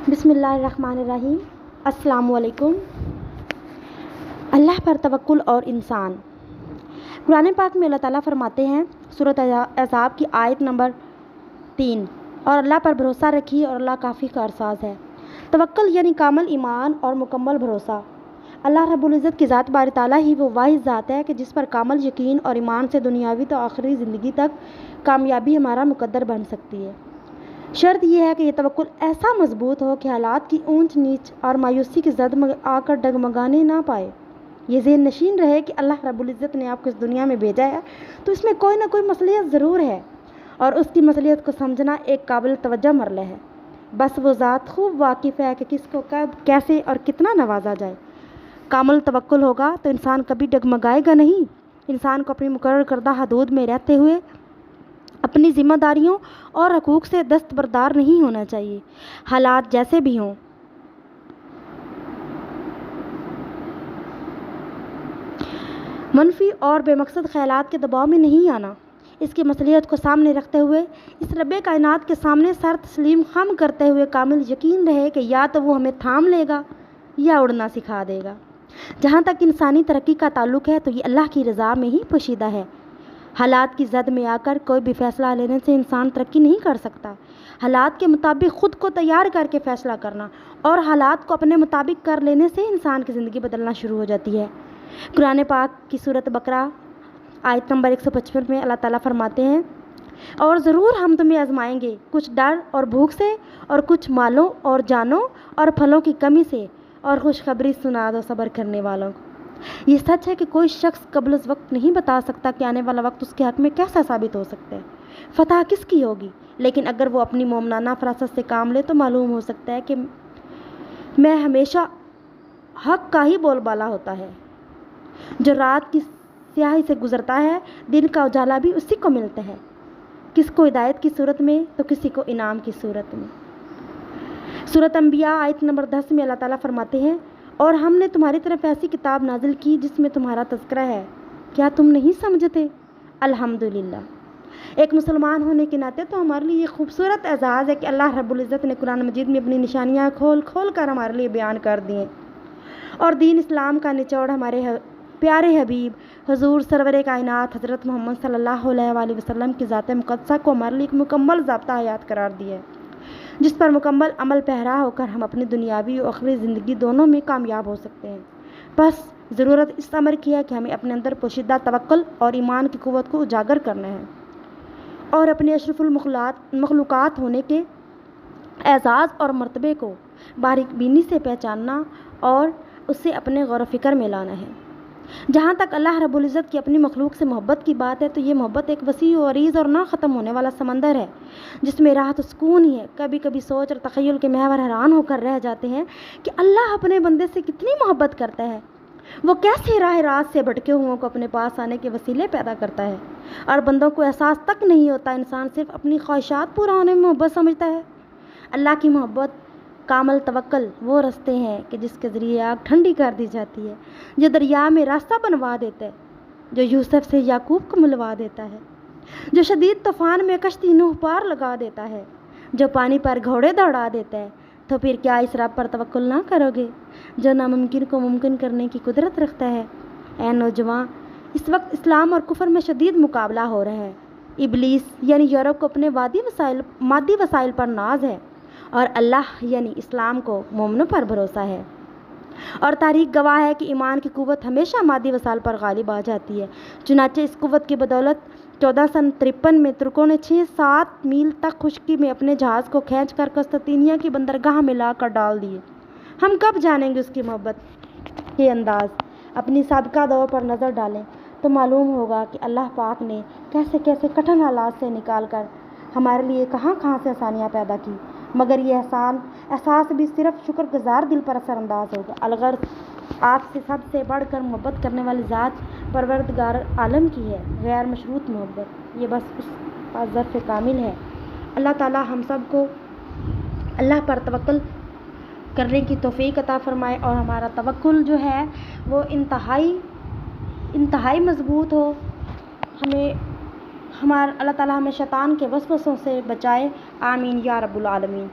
بسم اللہ الرحمن الرحیم۔ السلام علیکم۔ اللہ پر توکل اور انسان۔ قرآن پاک میں اللہ تعالیٰ فرماتے ہیں سورۃ احزاب کی آیت نمبر 3، اور اللہ پر بھروسہ رکھیے اور اللہ کافی کارساز ہے۔ توکل یعنی کامل ایمان اور مکمل بھروسہ۔ اللہ رب العزت کی ذات باری تعالیٰ ہی وہ واحد ذات ہے کہ جس پر کامل یقین اور ایمان سے دنیاوی تو آخری زندگی تک کامیابی ہمارا مقدر بن سکتی ہے۔ شرط یہ ہے کہ یہ توکل ایسا مضبوط ہو کہ حالات کی اونچ نیچ اور مایوسی کی زد میں آ کر ڈگمگانے نہ پائے۔ یہ ذہن نشین رہے کہ اللہ رب العزت نے آپ کو اس دنیا میں بھیجا ہے تو اس میں کوئی نہ کوئی مصلحت ضرور ہے، اور اس کی مصلحت کو سمجھنا ایک قابل توجہ مرحلہ ہے۔ بس وہ ذات خوب واقف ہے کہ کس کو کب کیسے اور کتنا نوازا جائے۔ کامل توکل ہوگا تو انسان کبھی ڈگمگائے گا نہیں۔ انسان کو اپنی مقرر کردہ حدود میں رہتے ہوئے اپنی ذمہ داریوں اور حقوق سے دستبردار نہیں ہونا چاہیے، حالات جیسے بھی ہوں۔ منفی اور بے مقصد خیالات کے دباؤ میں نہیں آنا۔ اس کی مصلحت کو سامنے رکھتے ہوئے اس رب کائنات کے سامنے سر تسلیم خم کرتے ہوئے کامل یقین رہے کہ یا تو وہ ہمیں تھام لے گا یا اڑنا سکھا دے گا۔ جہاں تک انسانی ترقی کا تعلق ہے تو یہ اللہ کی رضا میں ہی پوشیدہ ہے۔ حالات کی زد میں آ کر کوئی بھی فیصلہ لینے سے انسان ترقی نہیں کر سکتا۔ حالات کے مطابق خود کو تیار کر کے فیصلہ کرنا اور حالات کو اپنے مطابق کر لینے سے انسان کی زندگی بدلنا شروع ہو جاتی ہے۔ قرآن پاک کی سورۃ بقرہ آیت نمبر 155 میں اللہ تعالیٰ فرماتے ہیں، اور ضرور ہم تمہیں آزمائیں گے، کچھ ڈر اور بھوک سے، اور کچھ مالوں اور جانوں اور پھلوں کی کمی سے، اور خوشخبری سنا دو صبر کرنے والوں کو۔ یہ سچ ہے کہ کوئی شخص قبل از وقت نہیں بتا سکتا کہ آنے والا وقت اس کے حق میں کیسا ثابت ہو سکتا ہے، فتح کس کی ہوگی، لیکن اگر وہ اپنی مومنانہ فراست سے کام لے تو معلوم ہو سکتا ہے کہ میں ہمیشہ حق کا ہی بول بالا ہوتا ہے۔ جو رات کی سیاہی سے گزرتا ہے دن کا اجالا بھی اسی کو ملتا ہے، کس کو ہدایت کی صورت میں تو کسی کو انعام کی صورت میں۔ سورۃ انبیاء آیت نمبر 10 میں اللہ تعالیٰ فرماتے ہیں، اور ہم نے تمہاری طرف ایسی کتاب نازل کی جس میں تمہارا تذکرہ ہے، کیا تم نہیں سمجھتے؟ الحمدللہ۔ ایک مسلمان ہونے کے ناطے تو ہمارے لیے یہ خوبصورت اعزاز ہے کہ اللہ رب العزت نے قرآن مجید میں اپنی نشانیاں کھول کھول کر ہمارے لیے بیان کر دی ہیں، اور دین اسلام کا نچوڑ ہمارے پیارے حبیب حضور سرور کائنات حضرت محمد صلی اللہ علیہ وآلہ وسلم کی ذات مقدسہ کو ہمارے لیے ایک مکمل ضابطہ حیات قرار دیا ہے، جس پر مکمل عمل پیرا ہو کر ہم اپنی دنیاوی اور آخری زندگی دونوں میں کامیاب ہو سکتے ہیں۔ بس ضرورت اس امر کی ہے کہ ہمیں اپنے اندر پوشیدہ توکل اور ایمان کی قوت کو اجاگر کرنا ہے، اور اپنے اشرف المخلوقات ہونے کے اعزاز اور مرتبے کو باریک بینی سے پہچاننا اور اسے اپنے غور و فکر میں لانا ہے۔ جہاں تک اللہ رب العزت کی اپنی مخلوق سے محبت کی بات ہے تو یہ محبت ایک وسیع و عریض اور نہ ختم ہونے والا سمندر ہے، جس میں راحت و سکون ہی ہے۔ کبھی کبھی سوچ اور تخیل کے محور حیران ہو کر رہ جاتے ہیں کہ اللہ اپنے بندے سے کتنی محبت کرتا ہے، وہ کیسے راہ راست سے بھٹکے ہوئوں کو اپنے پاس آنے کے وسیلے پیدا کرتا ہے، اور بندوں کو احساس تک نہیں ہوتا، انسان صرف اپنی خواہشات پورا ہونے میں محبت سمجھتا ہے۔ اللہ کی محبت کامل توکل وہ رستے ہیں کہ جس کے ذریعے آگ ٹھنڈی کر دی جاتی ہے، جو دریا میں راستہ بنوا دیتا ہے، جو یوسف سے یعقوب کو ملوا دیتا ہے، جو شدید طوفان میں کشتی نوح پار لگا دیتا ہے، جو پانی پر گھوڑے دوڑا دیتا ہے۔ تو پھر کیا اس رب پر توکل نہ کرو گے جو ناممکن کو ممکن کرنے کی قدرت رکھتا ہے؟ اے نوجوان، اس وقت اسلام اور کفر میں شدید مقابلہ ہو رہا ہے۔ ابلیس یعنی یورپ کو اپنے مادی وسائل پر ناز ہے، اور اللہ یعنی اسلام کو مومنوں پر بھروسہ ہے، اور تاریخ گواہ ہے کہ ایمان کی قوت ہمیشہ مادی وسائل پر غالب آ جاتی ہے۔ چنانچہ اس قوت کی بدولت 1453 میں ترکوں نے 6-7 میل تک خشکی میں اپنے جہاز کو کھینچ کر قسطنطنیہ کی بندرگاہ میں لا کر ڈال دیے۔ ہم کب جانیں گے اس کی محبت کے انداز؟ اپنی سابقہ دور پر نظر ڈالیں تو معلوم ہوگا کہ اللہ پاک نے کیسے کیسے کٹھن حالات سے نکال کر ہمارے لیے کہاں کہاں سے آسانیاں پیدا کی، مگر یہ احساس بھی صرف شکر گزار دل پر اثر انداز ہوگا۔ الغرض آپ سے سب سے بڑھ کر محبت کرنے والی ذات پروردگار عالم کی ہے، غیر مشروط محبت، یہ بس اس کا ظرف کامل ہے۔ اللہ تعالیٰ ہم سب کو اللہ پر توکل کرنے کی توفیق عطا فرمائے، اور ہمارا توکل جو ہے وہ انتہائی مضبوط ہو۔ اللہ تعالیٰ ہمیں شیطان کے وسوسوں سے بچائے، آمین یا رب العالمین۔